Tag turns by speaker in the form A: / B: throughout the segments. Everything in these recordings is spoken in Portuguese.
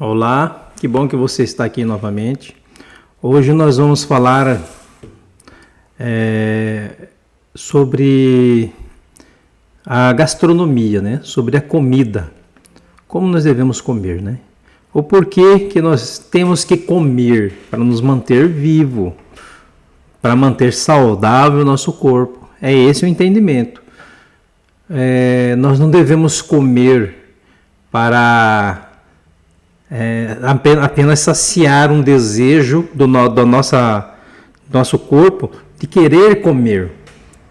A: Olá, que bom que você está aqui novamente. Hoje nós vamos falar sobre a gastronomia, né? Sobre a comida, como nós devemos comer, né? O porquê que nós temos que comer para nos manter vivo, para manter saudável o nosso corpo. É esse o entendimento. Nós não devemos comer para apenas saciar um desejo do nosso corpo de querer comer.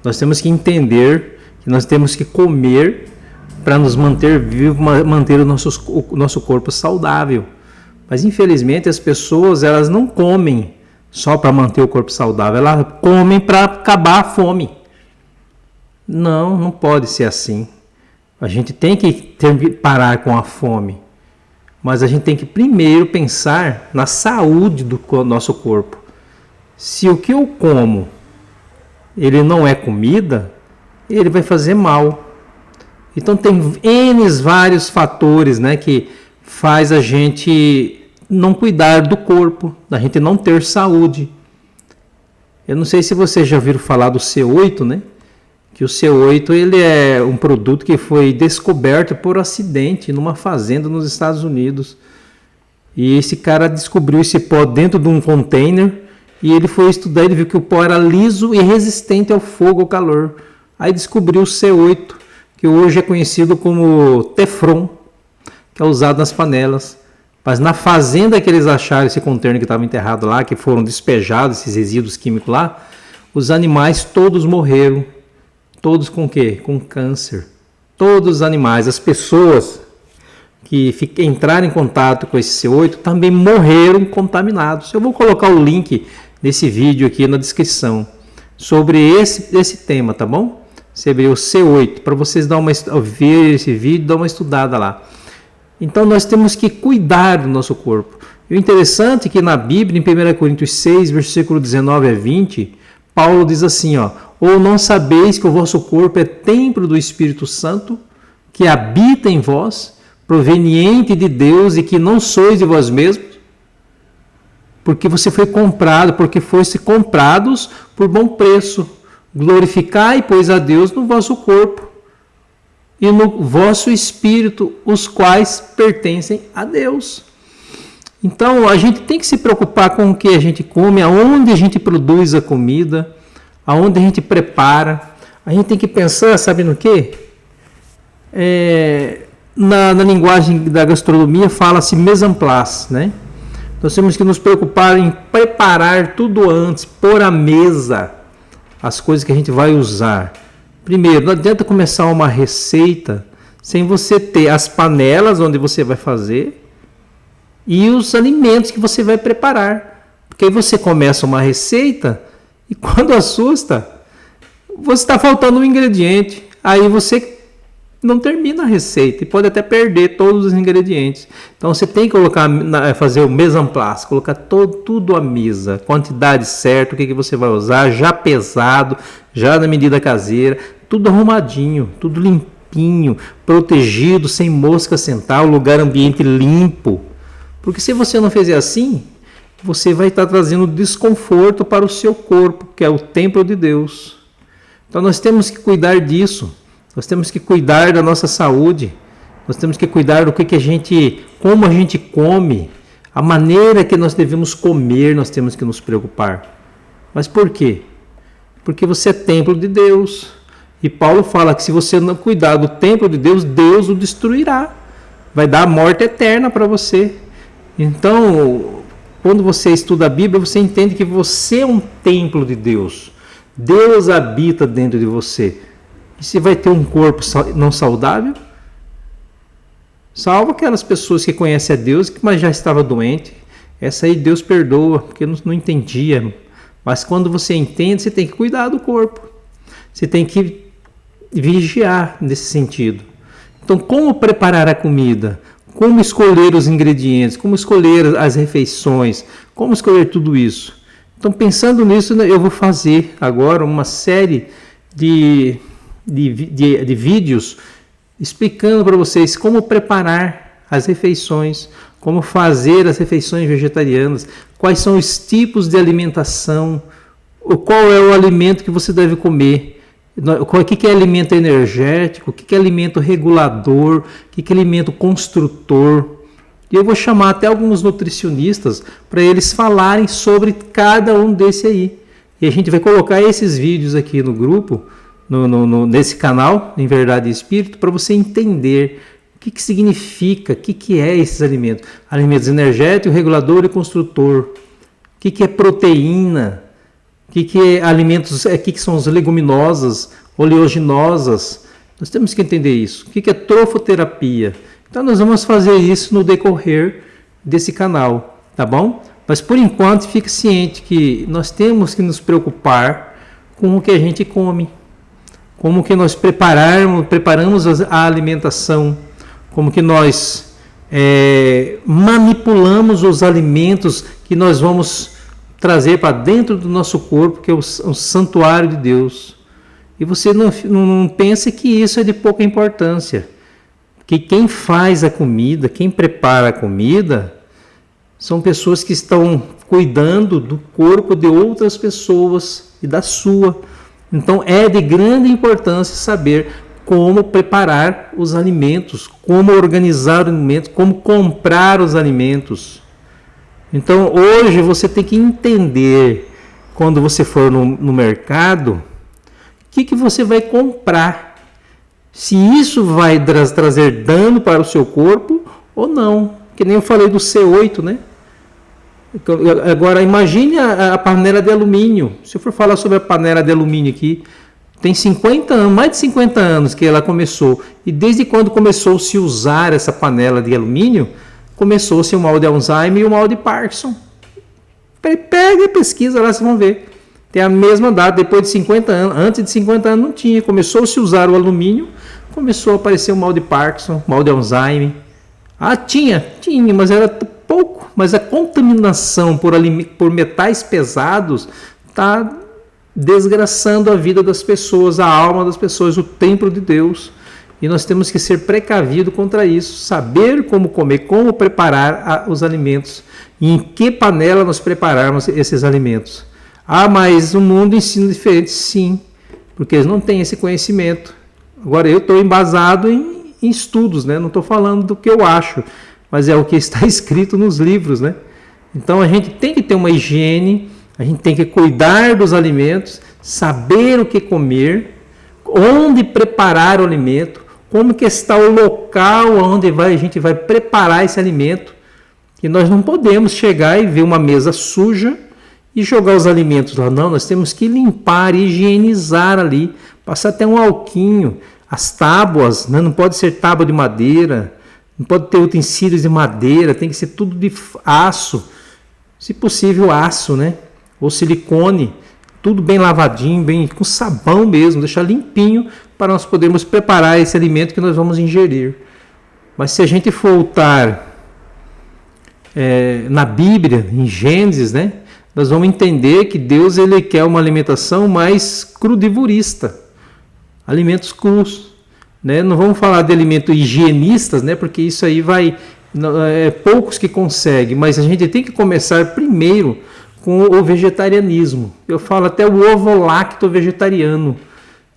A: Nós temos que entender que nós temos que comer para nos manter vivos, manter o nosso corpo saudável. Mas infelizmente as pessoas elas não comem só para manter o corpo saudável, elas comem para acabar a fome. Não pode ser assim. A gente tem que parar com a fome. Mas a gente tem que primeiro pensar na saúde do nosso corpo. Se o que eu como, ele não é comida, ele vai fazer mal. Então tem vários fatores, né, que faz a gente não cuidar do corpo, a gente não ter saúde. Eu não sei se vocês já ouviram falar do C8, né? Que o C8 ele é um produto que foi descoberto por acidente numa fazenda nos Estados Unidos. E esse cara descobriu esse pó dentro de um container e ele foi estudar, ele viu que o pó era liso e resistente ao fogo, ao calor. Aí descobriu o C8, que hoje é conhecido como Teflon, que é usado nas panelas. Mas na fazenda que eles acharam esse container que estava enterrado lá, que foram despejados esses resíduos químicos lá, os animais todos morreram. Todos com o quê? Com câncer. Todos os animais, as pessoas que entraram em contato com esse C8 também morreram contaminados. Eu vou colocar o link desse vídeo aqui na descrição sobre esse tema, tá bom? Sobre o C8, para vocês ver esse vídeo e dar uma estudada lá. Então nós temos que cuidar do nosso corpo. E o interessante é que na Bíblia, em 1 Coríntios 6, versículo 19 a 20, Paulo diz assim, ou não sabeis que o vosso corpo é templo do Espírito Santo, que habita em vós, proveniente de Deus e que não sois de vós mesmos? Porque você foi comprado, porque foste comprados por bom preço. Glorificai, pois, a Deus no vosso corpo e no vosso espírito, os quais pertencem a Deus. Então, a gente tem que se preocupar com o que a gente come, aonde a gente produz a comida, aonde a gente prepara. A gente tem que pensar, sabe no quê? Na linguagem da gastronomia fala-se mise en place, né? Nós temos que nos preocupar em preparar tudo antes, pôr à mesa as coisas que a gente vai usar. Primeiro, não adianta começar uma receita sem você ter as panelas onde você vai fazer e os alimentos que você vai preparar. Porque aí você começa uma receita e quando assusta, você está faltando um ingrediente. Aí você não termina a receita e pode até perder todos os ingredientes. Então você tem que fazer o mise en place, colocar tudo à mesa, quantidade certa, o que você vai usar, já pesado, já na medida caseira, tudo arrumadinho, tudo limpinho, protegido, sem mosca sentar, o lugar, ambiente limpo. Porque se você não fizer assim, você vai estar trazendo desconforto para o seu corpo, que é o templo de Deus. Então nós temos que cuidar disso. Nós temos que cuidar da nossa saúde. Nós temos que cuidar do como a gente come, a maneira que nós devemos comer, nós temos que nos preocupar. Mas por quê? Porque você é templo de Deus. E Paulo fala que se você não cuidar do templo de Deus, Deus o destruirá. Vai dar a morte eterna para você. Então, quando você estuda a Bíblia, você entende que você é um templo de Deus. Deus habita dentro de você. E você vai ter um corpo não saudável? Salvo aquelas pessoas que conhecem a Deus, mas já estava doente. Essa aí Deus perdoa, porque não entendia. Mas quando você entende, você tem que cuidar do corpo. Você tem que vigiar nesse sentido. Então, como preparar a comida? Como escolher os ingredientes? Como escolher as refeições? Como escolher tudo isso? Então, pensando nisso, eu vou fazer agora uma série de vídeos explicando para vocês como preparar as refeições, como fazer as refeições vegetarianas, quais são os tipos de alimentação, qual é o alimento que você deve comer, o que é alimento energético, o que é alimento regulador, o que é alimento construtor. E eu vou chamar até alguns nutricionistas para eles falarem sobre cada um desse aí. E a gente vai colocar esses vídeos aqui no grupo, nesse canal, em Verdade e Espírito, para você entender o que significa, o que é esses alimentos. Alimentos energético, regulador e construtor. O que é proteína? O que é alimentos, o que são as leguminosas, oleaginosas? Nós temos que entender isso. O que é trofoterapia? Então nós vamos fazer isso no decorrer desse canal, tá bom? Mas por enquanto fique ciente que nós temos que nos preocupar com o que a gente come, como que nós preparamos a alimentação, como que nós manipulamos os alimentos que nós vamos trazer para dentro do nosso corpo, que é o santuário de Deus. E você não pense que isso é de pouca importância. Que quem faz a comida, quem prepara a comida, são pessoas que estão cuidando do corpo de outras pessoas e da sua. Então é de grande importância saber como preparar os alimentos, como organizar os alimentos, como comprar os alimentos. Então hoje você tem que entender, quando você for no mercado, o que você vai comprar. Se isso vai trazer dano para o seu corpo ou não. Que nem eu falei do C8, né? Agora imagine a panela de alumínio. Se eu for falar sobre a panela de alumínio aqui, tem 50 anos, mais de 50 anos que ela começou. E desde quando começou-se a usar essa panela de alumínio, começou-se o mal de Alzheimer e o mal de Parkinson. Pega e pesquisa lá, vocês vão ver. Tem a mesma data, depois de 50 anos. Antes de 50 anos não tinha. Começou-se a usar o alumínio, começou a aparecer o mal de Parkinson, o mal de Alzheimer. Ah, tinha, mas era pouco. Mas a contaminação por metais pesados está desgraçando a vida das pessoas, a alma das pessoas, o templo de Deus. E nós temos que ser precavidos contra isso, saber como comer, como preparar os alimentos, e em que panela nós prepararmos esses alimentos. Ah, mas o mundo ensina diferente, sim, porque eles não têm esse conhecimento. Agora eu estou embasado em estudos, né? Não estou falando do que eu acho, mas é o que está escrito nos livros, né? Então a gente tem que ter uma higiene, a gente tem que cuidar dos alimentos, saber o que comer, onde preparar o alimento, como que está o local onde a gente vai preparar esse alimento. E nós não podemos chegar e ver uma mesa suja e jogar os alimentos lá. Não, nós temos que limpar, higienizar ali, passar até um alquinho. As tábuas, né? Não pode ser tábua de madeira, não pode ter utensílios de madeira, tem que ser tudo de aço, se possível aço, né? Ou silicone, tudo bem lavadinho, bem com sabão mesmo, deixar limpinho para nós podermos preparar esse alimento que nós vamos ingerir. Mas se a gente voltar na Bíblia, em Gênesis, né? Nós vamos entender que Deus ele quer uma alimentação mais crudivorista, alimentos crus, né? Não vamos falar de alimentos higienistas, né? Porque isso aí poucos que conseguem, mas a gente tem que começar primeiro com o vegetarianismo. Eu falo até o ovo lacto vegetariano,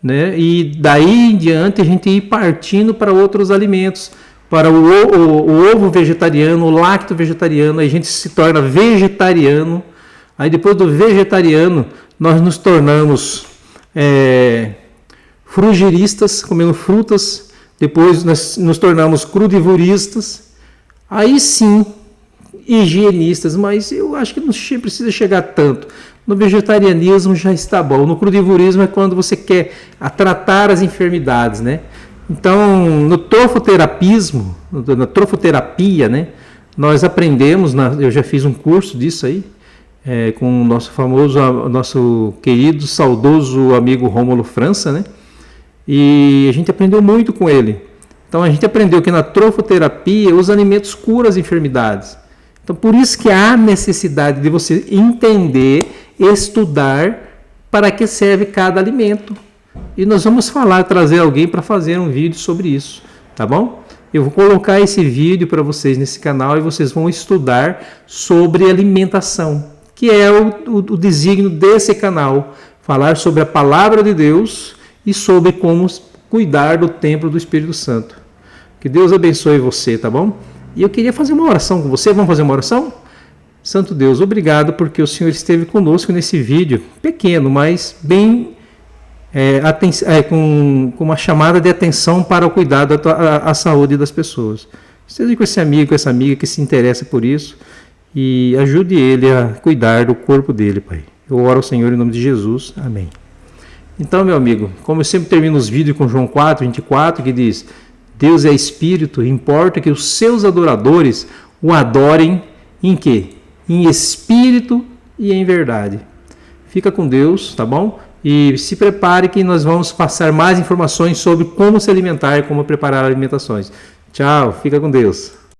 A: né? E daí em diante a gente ir partindo para outros alimentos, para o ovo vegetariano, o lacto vegetariano, aí a gente se torna vegetariano. Aí depois do vegetariano, nós nos tornamos frugiristas, comendo frutas. Depois nós nos tornamos crudivoristas. Aí sim, higienistas, mas eu acho que não precisa chegar tanto. No vegetarianismo já está bom. No crudivorismo é quando você quer tratar as enfermidades, né? Então, no trofoterapismo, na trofoterapia, né? Nós aprendemos, eu já fiz um curso disso aí, com o nosso querido, saudoso amigo Rômulo França, né? E a gente aprendeu muito com ele. Então a gente aprendeu que na trofoterapia os alimentos curam as enfermidades. Então por isso que há necessidade de você entender, estudar para que serve cada alimento. E nós vamos trazer alguém para fazer um vídeo sobre isso, tá bom? eu vou colocar esse vídeo para vocês nesse canal e vocês vão estudar sobre alimentação, que é o desígnio desse canal, falar sobre a palavra de Deus e sobre como cuidar do templo do Espírito Santo. Que Deus abençoe você, tá bom? E eu queria fazer uma oração com você. Vamos fazer uma oração? Santo Deus, obrigado porque o Senhor esteve conosco nesse vídeo, pequeno, mas bem com uma chamada de atenção para o cuidado da saúde das pessoas. Esteja com esse amigo, com essa amiga que se interessa por isso e ajude ele a cuidar do corpo dele, Pai. Eu oro ao Senhor em nome de Jesus. Amém. Então, meu amigo, como eu sempre termino os vídeos com João 4:24, que diz: Deus é Espírito, importa que os seus adoradores o adorem em quê? Em espírito e em verdade. Fica com Deus, tá bom? E se prepare que nós vamos passar mais informações sobre como se alimentar e como preparar alimentações. Tchau, fica com Deus.